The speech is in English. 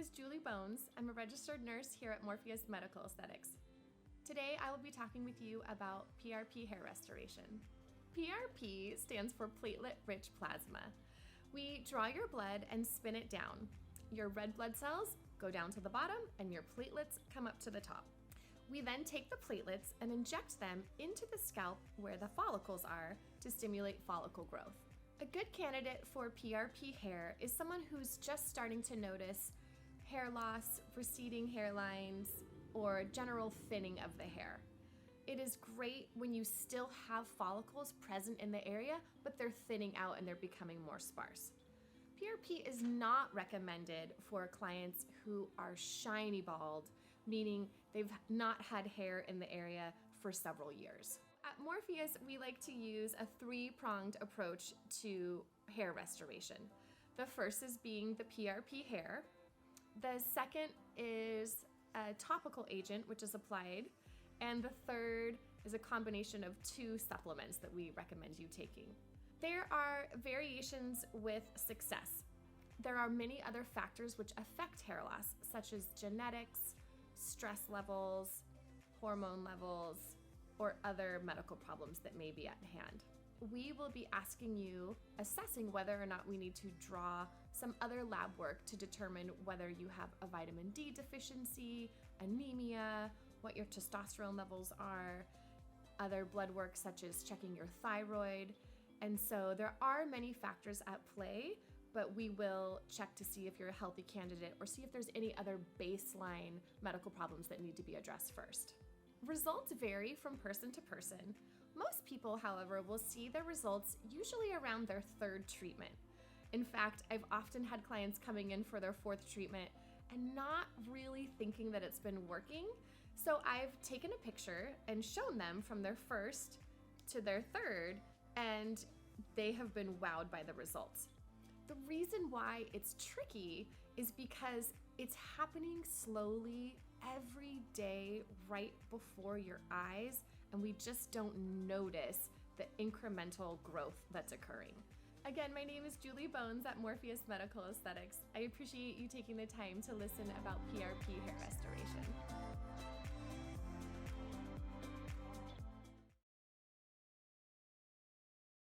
is Julie Bones. I'm a registered nurse here at Morpheus Medical Aesthetics. Today I will be talking with you about PRP hair restoration. PRP stands for platelet-rich plasma. We draw your blood and spin it down. Your red blood cells go down to the bottom and your platelets come up to the top. We then take the platelets and inject them into the scalp where the follicles are to stimulate follicle growth. A good candidate for PRP hair is someone who's just starting to notice hair loss, receding hairlines, or general thinning of the hair. It is great when you still have follicles present in the area, but they're thinning out and they're becoming more sparse. PRP is not recommended for clients who are shiny bald, meaning they've not had hair in the area for several years. At Morpheus, we like to use a three-pronged approach to hair restoration. The first is being the PRP hair. The second is a topical agent, which is applied. And the third is a combination of two supplements that we recommend you taking. There are variations with success. There are many other factors which affect hair loss, such as genetics, stress levels, hormone levels, or other medical problems that may be at hand. We will be asking you, assessing whether or not we need to draw some other lab work to determine whether you have a vitamin D deficiency, anemia, what your testosterone levels are, other blood work such as checking your thyroid. And so there are many factors at play, but we will check to see if you're a healthy candidate or see if there's any other baseline medical problems that need to be addressed first. Results vary from person to person. Most people, however, will see their results usually around their third treatment. In fact, I've often had clients coming in for their fourth treatment and not really thinking that it's been working. So I've taken a picture and shown them from their first to their third, and they have been wowed by the results. The reason why it's tricky is because it's happening slowly every day right before your eyes, and we just don't notice the incremental growth that's occurring. Again, my name is Julie Bones at Morpheus Medical Aesthetics. I appreciate you taking the time to listen about PRP hair restoration.